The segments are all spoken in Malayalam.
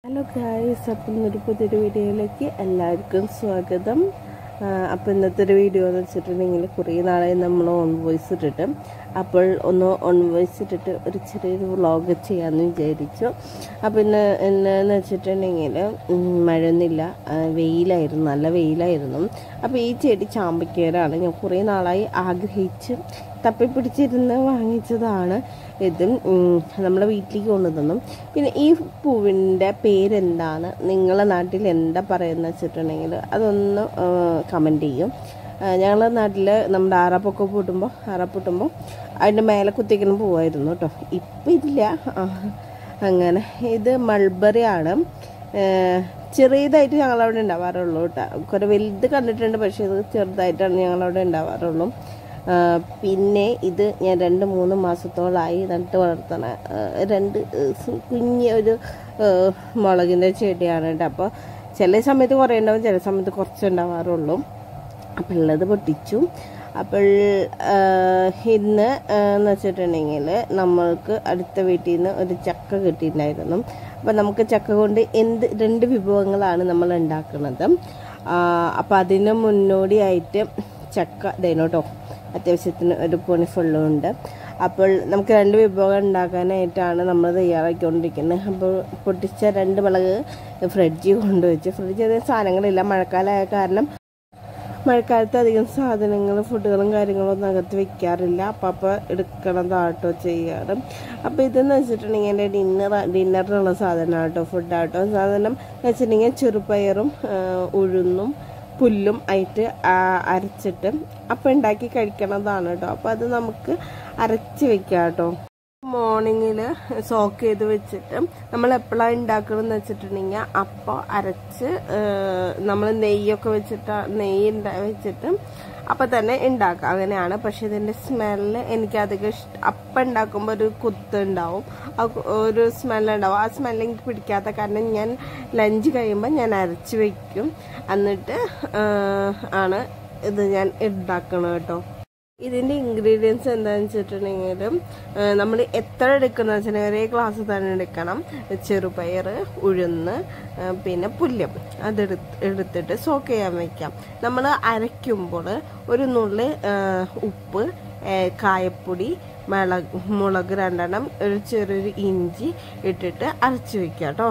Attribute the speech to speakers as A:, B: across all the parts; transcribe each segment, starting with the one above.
A: ഹലോ ഗായ്സ്, അപ്പം ഒരു പുതിയൊരു വീഡിയോയിലേക്ക് എല്ലാവർക്കും സ്വാഗതം. അപ്പോൾ ഇന്നത്തെ ഒരു വീഡിയോ എന്ന് വെച്ചിട്ടുണ്ടെങ്കിൽ കുറേ നാളായി നമ്മൾ ഓൺ വോയിസ് ഇട്ടിട്ട്, അപ്പോൾ ഒന്ന് ഓൺ വോയിസ് ഇട്ടിട്ട് ഒരു ചെറിയൊരു വ്ളോഗ് ചെയ്യാമെന്ന് വിചാരിച്ചു. അപ്പോൾ എന്നാന്ന് വെച്ചിട്ടുണ്ടെങ്കിൽ മഴയൊന്നുമില്ല, വെയിലായിരുന്നു, നല്ല വെയിലായിരുന്നു. അപ്പോൾ ഈ ചെടി ചാമ്പയ്ക്കയാണ് ഞാൻ കുറേ നാളായി ആഗ്രഹിച്ച് തപ്പിപ്പിടിച്ചിരുന്ന് വാങ്ങിച്ചതാണ്. ഇതും നമ്മളെ വീട്ടിലേക്ക് കൊണ്ടുതന്നു. പിന്നെ ഈ പൂവിൻ്റെ പേരെന്താണ്, നിങ്ങളെ നാട്ടിൽ എന്താ പറയുന്നത് വെച്ചിട്ടുണ്ടെങ്കിൽ അതൊന്ന് കമൻറ്റ് ചെയ്യും. ഞങ്ങളുടെ നാട്ടിൽ നമ്മുടെ ആറാപ്പൊക്കെ പൊട്ടുമ്പോൾ അതിൻ്റെ മേലെ കുത്തിക്കുന്ന പൂവായിരുന്നു കേട്ടോ. ഇപ്പം ഇല്ല. അങ്ങനെ ഇത് മൾബറി ആണ്. ചെറിയതായിട്ട് ഞങ്ങളവിടെ ഉണ്ടാവാറുള്ളൂ കേട്ടോ. കുറേ വലുത് കണ്ടിട്ടുണ്ട്, പക്ഷേ ഇത് ചെറുതായിട്ടാണ് ഞങ്ങളവിടെ ഉണ്ടാവാറുള്ളൂ. പിന്നെ ഇത് ഞാൻ 2-3 മാസത്തോളമായി നട്ട് വളർത്തണ കുഞ്ഞൊരു മുളകിൻ്റെ ചെടിയാണ് കേട്ടോ. അപ്പോൾ ചില സമയത്ത് കുറേ ഉണ്ടാവും, ചില സമയത്ത് കുറച്ചുണ്ടാവാറുള്ളൂ. അപ്പോൾ ഉള്ളത് പൊട്ടിച്ചു. അപ്പോൾ ഇന്ന് എന്ന് വെച്ചിട്ടുണ്ടെങ്കിൽ നമ്മൾക്ക് അടുത്ത വീട്ടിൽ നിന്ന് ഒരു ചക്ക കിട്ടിയിട്ടുണ്ടായിരുന്നു. അപ്പോൾ നമുക്ക് ചക്ക കൊണ്ട് 2 വിഭവങ്ങളാണ് നമ്മൾ ഉണ്ടാക്കുന്നത്. അപ്പോൾ അതിന് മുന്നോടിയായിട്ട് ചക്ക ഇതേനോട്ടോ, അത്യാവശ്യത്തിന് ഒരു പൊണി ഫുള്ളും ഉണ്ട്. അപ്പോൾ നമുക്ക് 2 വിഭവം ഉണ്ടാക്കാനായിട്ടാണ് നമ്മൾ തയ്യാറാക്കിക്കൊണ്ടിരിക്കുന്നത്. അപ്പോൾ പൊട്ടിച്ച 2 മുളക് ഫ്രിഡ്ജിൽ കൊണ്ടുവച്ചു. ഫ്രിഡ്ജിൽ അധികം സാധനങ്ങളില്ല, മഴക്കാലമായ കാരണം മഴക്കാലത്ത് അധികം സാധനങ്ങൾ ഫുഡുകളും കാര്യങ്ങളും ഒന്നും അകത്ത് വെക്കാറില്ല. അപ്പോൾ എടുക്കണതാട്ടോ ചെയ്യാറ്. അപ്പോൾ ഇതെന്ന് വെച്ചിട്ടുണ്ടെങ്കിൽ എൻ്റെ ഡിന്നറിനുള്ള സാധനമാണ് കേട്ടോ, ഫുഡാട്ടോ. സാധനം എന്ന് വെച്ചിട്ടുണ്ടെങ്കിൽ ചെറുപയറും ഉഴുന്നും പുല്ലും ആയിട്ട് അരച്ചിട്ട് അപ്പം ഉണ്ടാക്കി കഴിക്കണതാണ് കേട്ടോ. അപ്പോൾ അത് നമുക്ക് അരച്ച് വെക്കാം കേട്ടോ. മോർണിംഗിൽ സോക്ക് ചെയ്ത് വെച്ചിട്ട് നമ്മൾ എപ്പോഴാണ് ഉണ്ടാക്കണമെന്ന് വെച്ചിട്ടുണ്ടെങ്കിൽ അപ്പോൾ അരച്ച് നമ്മൾ നെയ്യൊക്കെ വെച്ചിട്ട് അപ്പം തന്നെ ഉണ്ടാക്കാം, അങ്ങനെയാണ്. പക്ഷെ ഇതിൻ്റെ സ്മെല്ല് എനിക്കധികം ഇഷ്ടം. അപ്പം ഉണ്ടാക്കുമ്പോൾ ഒരു കുത്ത് ഉണ്ടാവും, ഒരു സ്മെല്ലുണ്ടാവും. ആ സ്മെല്ല് എനിക്ക് പിടിക്കാത്ത കാരണം ഞാൻ ലഞ്ച് കഴിയുമ്പോൾ ഞാൻ അരച്ച് വയ്ക്കും. എന്നിട്ട് ആണ് ഇത് ഞാൻ ഉണ്ടാക്കണം കേട്ടോ. ഇതിൻ്റെ ഇൻഗ്രീഡിയൻസ് എന്താണെന്ന് വെച്ചിട്ടുണ്ടെങ്കിൽ നമ്മൾ എത്ര എടുക്കുന്ന വെച്ചിട്ടുണ്ടെങ്കിൽ ഒരേ ഗ്ലാസ് തന്നെ എടുക്കണം. ചെറുപയർ, ഉഴുന്ന്, പിന്നെ പുല്ല് എടുത്തിട്ട് സോക്ക് ചെയ്യാൻ വയ്ക്കാം. നമ്മൾ അരയ്ക്കുമ്പോൾ ഒരു നുള്ളി ഉപ്പ്, കായപ്പൊടി, മുളക് 2 ഒരു ചെറിയൊരു ഇഞ്ചി ഇട്ടിട്ട് അരച്ച് വയ്ക്കാം കേട്ടോ.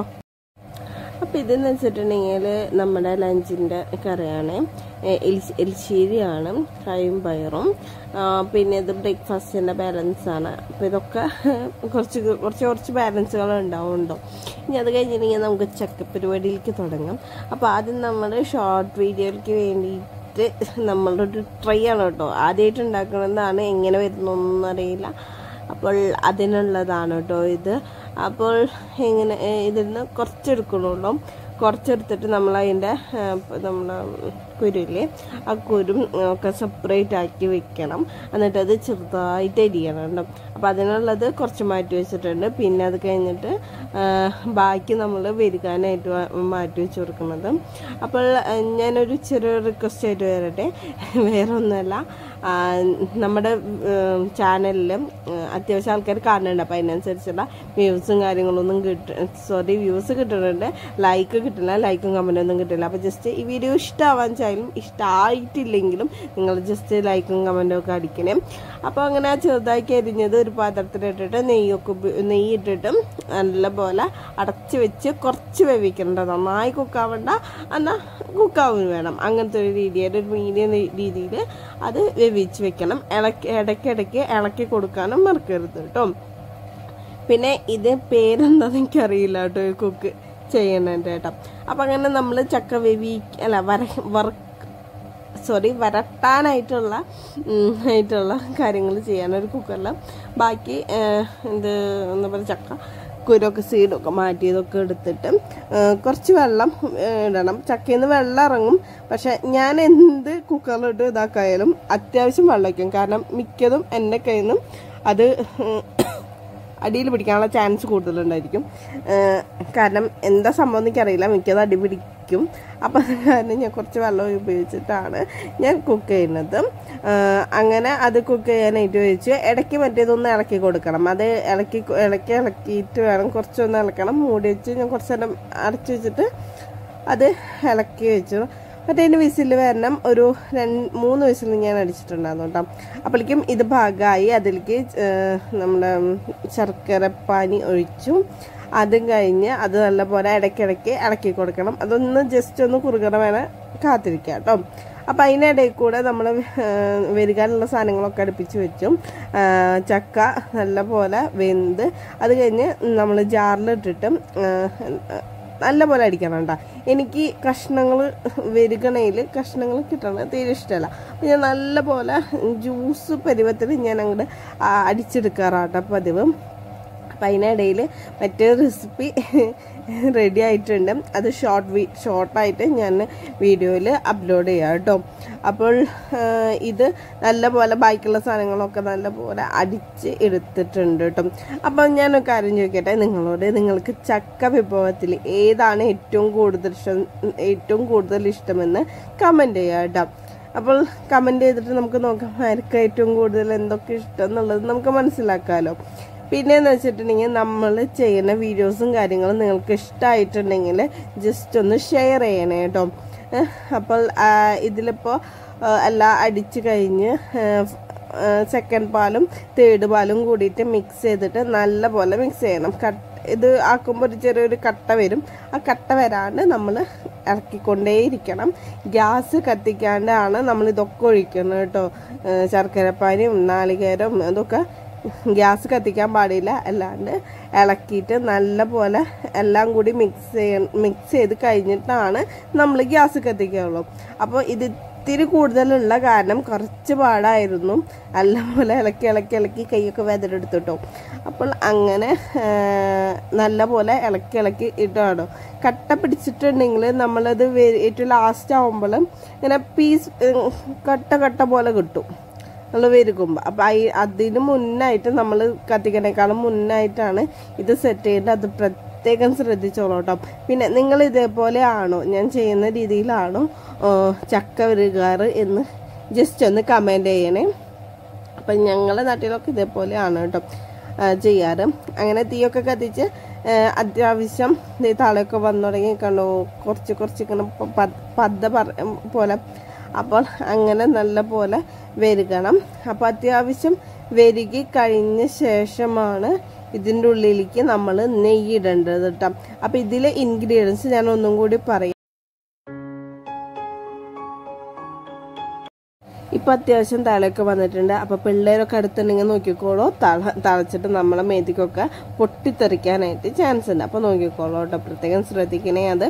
A: അപ്പോൾ ഇതെന്ന് വെച്ചിട്ടുണ്ടെങ്കിൽ നമ്മുടെ ലഞ്ചിൻ്റെ കറിയാണ്. എലിശ്ശേരിയാണ്, കായും പയറും. പിന്നെ ഇത് ബ്രേക്ക്ഫാസ്റ്റിൻ്റെ ബാലൻസാണ്. അപ്പോൾ ഇതൊക്കെ കുറച്ച് ബാലൻസുകൾ ഉണ്ടാവുന്നുണ്ടോ. ഇനി അത് കഴിഞ്ഞിട്ടുണ്ടെങ്കിൽ നമുക്ക് ചക്കപ്പരിപാടിയിലേക്ക് തുടങ്ങാം. അപ്പോൾ ആദ്യം നമ്മൾ ഷോർട്ട് വീഡിയോയ്ക്ക് വേണ്ടിയിട്ട് നമ്മളുടെ ഒരു ട്രൈ ആണ് കേട്ടോ. ആദ്യമായിട്ട് ഉണ്ടാക്കുന്നതാണ്, എങ്ങനെ വരുന്നൊന്നും അറിയില്ല. അപ്പോൾ അതിനുള്ളതാണ് കേട്ടോ ഇത്. അപ്പോൾ ഇങ്ങനെ ഇതിൽ നിന്ന് കുറച്ചെടുക്കണുള്ളൂ. കുറച്ചെടുത്തിട്ട് നമ്മളതിൻ്റെ നമ്മുടെ കുരുവില്ലേ, ആ കുരും ഒക്കെ സെപ്പറേറ്റ് ആക്കി വെക്കണം. എന്നിട്ട് അത് ചെറുതായിട്ട് അരിയണം കേട്ടോ. അപ്പോൾ അതിനുള്ളത് കുറച്ച് മാറ്റി വെച്ചിട്ടുണ്ട്. പിന്നെ അത് കഴിഞ്ഞിട്ട് ബാക്കി നമ്മൾ വെരുകാനായിട്ട് മാറ്റി വെച്ച് കൊടുക്കുന്നത്. അപ്പോൾ ഞാനൊരു ചെറിയ റിക്വസ്റ്റ് ആയിട്ട് വരട്ടെ, വേറെ ഒന്നുമല്ല. നമ്മുടെ ചാനലിൽ അത്യാവശ്യം ആൾക്കാർ കാണുന്നുണ്ട്. അപ്പോൾ അതിനനുസരിച്ചുള്ള വ്യൂസും കാര്യങ്ങളൊന്നും വ്യൂസ് കിട്ടുന്നുണ്ട്, ലൈക്ക് കിട്ടില്ല, ലൈക്കും കമൻറ്റൊന്നും കിട്ടില്ല. അപ്പോൾ ജസ്റ്റ് ഈ വീഡിയോ ഇഷ്ടമാവാൻ വെച്ചാലും ഇഷ്ടമായിട്ടില്ലെങ്കിലും നിങ്ങൾ ജസ്റ്റ് ലൈക്കും കമൻറ്റും ഒക്കെ അടിക്കണേ. അപ്പോൾ അങ്ങനെ ചെറുതാക്കി അരിഞ്ഞത് ഒരു പാത്രത്തിലിട്ടിട്ട് നെയ്യിട്ടിട്ട് നല്ലപോലെ അടച്ച് വെച്ച് കുറച്ച് വേവിക്കണ്ട, നന്നായി കുക്കാവണ്ട, എന്നാൽ കുക്കാവും വേണം. അങ്ങനത്തെ ഒരു രീതിയിൽ, ഒരു മീഡിയം രീതിയിൽ അത് വേവിച്ച് വെക്കണം. ഇടയ്ക്കിടയ്ക്ക് ഇളക്കി കൊടുക്കാനും മറക്കരുത് കേട്ടോ. പിന്നെ ഇത് പേരെന്താണെന്ന് എനിക്കറിയില്ല കേട്ടോ, കുക്ക് ചെയ്യണേൻ്റെ കേട്ടോ. അപ്പം അങ്ങനെ നമ്മൾ ചക്ക വരട്ടാനായിട്ടുള്ള കാര്യങ്ങൾ ചെയ്യാനൊരു കുക്കറിൽ ബാക്കി ഇത് എന്താ പറയുക, ചക്ക കുരൊക്കെ സീഡൊക്കെ മാറ്റിയതൊക്കെ എടുത്തിട്ട് കുറച്ച് വെള്ളം ഇടണം. ചക്കയിൽ നിന്ന് വെള്ളം ഇറങ്ങും. പക്ഷെ ഞാൻ എന്ത് കുക്കറിലിട്ട് ഇതാക്കായാലും അത്യാവശ്യം വെള്ളം വയ്ക്കും. കാരണം മിക്കതും എൻ്റെ കയ്യിൽ നിന്നും അത് അടിയിൽ പിടിക്കാനുള്ള ചാൻസ് കൂടുതലുണ്ടായിരിക്കും. കാരണം എന്താ സംഭവം എനിക്കറിയില്ല, മിക്കതും പിടിക്കും. അപ്പം അത് കാരണം ഞാൻ കുറച്ച് വെള്ളം ഉപയോഗിച്ചിട്ടാണ് ഞാൻ കുക്ക് ചെയ്യുന്നത്. അങ്ങനെ അത് കുക്ക് ചെയ്യാനായിട്ട് വെച്ച് ഇടയ്ക്ക് മറ്റേതൊന്ന് ഇളക്കി കൊടുക്കണം. അത് ഇളക്കിയിട്ട് വേണം കുറച്ചൊന്ന് ഇളക്കണം. മൂടി വെച്ച് ഞാൻ കുറച്ച് നേരം അടച്ചു വെച്ചിട്ട് അത് ഇളക്കി വെച്ചു. മറ്റേ അതിൻ്റെ വിസിൽ വരണം. ഒരു 3 വിസിൽ ഞാൻ അടിച്ചിട്ടുണ്ടായിരുന്നു കേട്ടോ. അപ്പോഴേക്കും ഇത് പാകമായി. അതിലേക്ക് നമ്മുടെ ശർക്കരപ്പാനി ഒഴിച്ചു. അതും കഴിഞ്ഞ് അത് നല്ലപോലെ ഇടയ്ക്കിടയ്ക്ക് ഇളക്കി കൊടുക്കണം. അതൊന്ന് ജസ്റ്റ് ഒന്ന് കുറുകണ വേണം കാത്തിരിക്കുക കേട്ടോ. അപ്പം അതിനിടയിൽ കൂടെ നമ്മൾ വരികാനുള്ള സാധനങ്ങളൊക്കെ അടുപ്പിച്ച് വെച്ചു. ചക്ക നല്ലപോലെ വെന്ത് അത് കഴിഞ്ഞ് നമ്മൾ ജാറിലിട്ടിട്ട് നല്ലപോലെ അടിക്കണം കേട്ടോ. എനിക്ക് കഷ്ണങ്ങൾ വരികണയിൽ കഷ്ണങ്ങൾ കിട്ടണത് തീരെ ഇഷ്ടമല്ല. അപ്പം ഞാൻ നല്ലപോലെ ജ്യൂസ് പരുവത്തിൽ ഞാൻ അങ്ങോട്ട് അടിച്ചെടുക്കാറാട്ടോ പതിവ്. അപ്പം അതിനിടയിൽ മറ്റേ റെസിപ്പി റെഡി ആയിട്ടുണ്ട്. അത് ഷോർട്ടായിട്ട് ഞാൻ വീഡിയോയിൽ അപ്ലോഡ് ചെയ്യാം കേട്ടോ. അപ്പോൾ ഇത് നല്ലപോലെ ബാക്കിയുള്ള സാധനങ്ങളൊക്കെ നല്ലപോലെ അടിച്ച് എടുത്തിട്ടുണ്ട് കേട്ടോ. അപ്പം ഞാനൊരു കാര്യം ചോദിക്കട്ടെ നിങ്ങളോട്, നിങ്ങൾക്ക് ചക്ക വിഭവത്തിൽ ഏതാണ് ഏറ്റവും കൂടുതൽ ഇഷ്ടമെന്ന് കമൻറ്റ് ചെയ്യാം കേട്ടോ. അപ്പോൾ കമൻറ്റ് ചെയ്തിട്ട് നമുക്ക് നോക്കാം ആർക്കും ഏറ്റവും കൂടുതൽ എന്തൊക്കെ ഇഷ്ടം എന്നുള്ളത് നമുക്ക് മനസ്സിലാക്കാമല്ലോ. പിന്നെയെന്ന് വെച്ചിട്ടുണ്ടെങ്കിൽ നമ്മൾ ചെയ്യുന്ന വീഡിയോസും കാര്യങ്ങളും നിങ്ങൾക്ക് ഇഷ്ടമായിട്ടുണ്ടെങ്കിൽ ജസ്റ്റ് ഒന്ന് ഷെയർ ചെയ്യണേ കേട്ടോ. അപ്പോൾ ഇതിലിപ്പോൾ എല്ലാം അടിച്ച് കഴിഞ്ഞ് സെക്കൻഡ് പാലും തേർഡ് പാലും കൂടിയിട്ട് മിക്സ് ചെയ്തിട്ട് നല്ലപോലെ മിക്സ് ചെയ്യണം. ഇത് ആക്കുമ്പോൾ ഒരു ചെറിയൊരു കട്ട വരും. ആ കട്ട വരാണ്ട് നമ്മൾ ഇറക്കിക്കൊണ്ടേയിരിക്കണം. ഗ്യാസ് കത്തിക്കാണ്ടാണ് നമ്മൾ ഇതൊക്കെ ഒഴിക്കുന്നത് കേട്ടോ. ശർക്കരപ്പാനിയും നാളികേരം അതൊക്കെ ഗ്യാസ് കത്തിക്കാൻ പാടില്ല. അല്ലാണ്ട് ഇളക്കിയിട്ട് നല്ലപോലെ എല്ലാം കൂടി മിക്സ് ചെയ്ത് കഴിഞ്ഞിട്ടാണ് നമ്മൾ ഗ്യാസ് കത്തിക്കുകയുള്ളൂ. അപ്പോൾ ഇത് ഇത്തിരി കൂടുതലുള്ള കാരണം കുറച്ച് പാടായിരുന്നു. നല്ലപോലെ ഇളക്കി കൈയൊക്കെ വേദനെടുത്തിട്ടോ. അപ്പോൾ അങ്ങനെ നല്ലപോലെ ഇളക്കി ഇട്ടാണോ. കട്ട പിടിച്ചിട്ടുണ്ടെങ്കിൽ നമ്മളത് ഏറ്റവും ലാസ്റ്റ് ആകുമ്പോൾ ഇങ്ങനെ പീസ് കട്ട പോലെ കിട്ടും നമ്മൾ വരികുമ്പോൾ. അപ്പം അതിന് മുന്നായിട്ട് നമ്മൾ കത്തിക്കണേക്കാളും മുന്നായിട്ടാണ് ഇത് സെറ്റ് ചെയ്യേണ്ടത്. അത് പ്രത്യേകം ശ്രദ്ധിച്ചോളൂ കേട്ടോ. പിന്നെ നിങ്ങൾ ഇതേപോലെ ആണോ, ഞാൻ ചെയ്യുന്ന രീതിയിലാണോ ചക്ക വരികാറ് എന്ന് ജസ്റ്റ് ഒന്ന് കമൻറ്റ് ചെയ്യണേ. അപ്പം ഞങ്ങളുടെ നാട്ടിലൊക്കെ ഇതേപോലെയാണ് കേട്ടോ ചെയ്യാറ്. അങ്ങനെ തീയൊക്കെ കത്തിച്ച് അത്യാവശ്യം തളയൊക്കെ വന്നു തുടങ്ങി കണ്ടോ, കുറച്ച് ഇങ്ങനെ പോലെ. അപ്പോൾ അങ്ങനെ നല്ല പോലെ വരികണം. അപ്പോൾ അത്യാവശ്യം വരികി കഴിഞ്ഞ ശേഷമാണ് ഇതിൻ്റെ ഉള്ളിലേക്ക് നമ്മൾ നെയ്യ് ഇടേണ്ടത് കേട്ടോ. അപ്പോൾ ഇതിലെ ഇൻഗ്രീഡിയൻസ് ഞാൻ ഒന്നും കൂടി പറയാം. ഇപ്പം അത്യാവശ്യം തളയൊക്കെ വന്നിട്ടുണ്ട്. അപ്പോൾ പിള്ളേരൊക്കെ അടുത്തുണ്ടെങ്കിൽ നോക്കിക്കോളൂ. തളച്ചിട്ട് നമ്മളെ മേതിക്കൊക്കെ പൊട്ടിത്തെറിക്കാനായിട്ട് ചാൻസ് ഉണ്ട്. അപ്പോൾ നോക്കിക്കോളൂ കേട്ടോ, പ്രത്യേകം ശ്രദ്ധിക്കണേ അത്.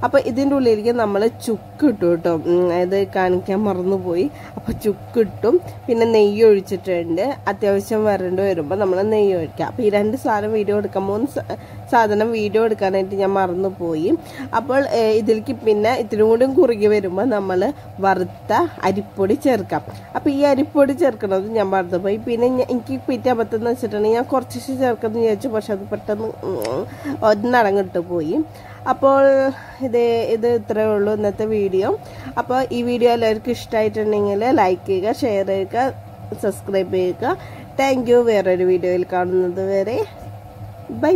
A: അപ്പോൾ ഇതിൻ്റെ ഉള്ളിലേക്ക് നമ്മൾ ചുക്കിട്ടു കേട്ടോ. അത് കാണിക്കാൻ മറന്നുപോയി. അപ്പോൾ ചുക്കിട്ടും പിന്നെ നെയ്യ് ഒഴിച്ചിട്ടുണ്ട്. അത്യാവശ്യം വരേണ്ടി വരുമ്പോൾ നമ്മൾ നെയ്യ് ഒഴിക്കുക. അപ്പോൾ ഈ 2 സാധനം വീഡിയോ എടുക്കാനായിട്ട് ഞാൻ മറന്നുപോയി. അപ്പോൾ ഇതിലേക്ക് പിന്നെ ഇത്തിരി കൂടി കുറുകി വരുമ്പോൾ നമ്മൾ വറുത്ത അരിപ്പൊടി ചേർക്കാം. അപ്പോൾ ഈ അരിപ്പൊടി ചേർക്കണത് ഞാൻ മറന്നുപോയി. പിന്നെ എനിക്ക് പിറ്റേ അബദ്ധം വെച്ചിട്ടുണ്ടെങ്കിൽ ഞാൻ കുറച്ച് ചേർക്കാമെന്ന് വിചാരിച്ചു. പക്ഷെ അത് പെട്ടെന്ന് ഒന്നടങ്ങിട്ട് പോയി. അപ്പോൾ ഇത് ഇത്രയേ ഉള്ളൂ ഇന്നത്തെ വീഡിയോ. അപ്പോൾ ഈ വീഡിയോ എല്ലാവർക്കും ഇഷ്ടമായിട്ടുണ്ടെങ്കിൽ ലൈക്ക് ചെയ്യുക, ഷെയർ ചെയ്യുക, സബ്സ്ക്രൈബ് ചെയ്യുക. Thank you. വേറൊരു വീഡിയോയിൽ കാണുന്നത് വരെ ബൈ.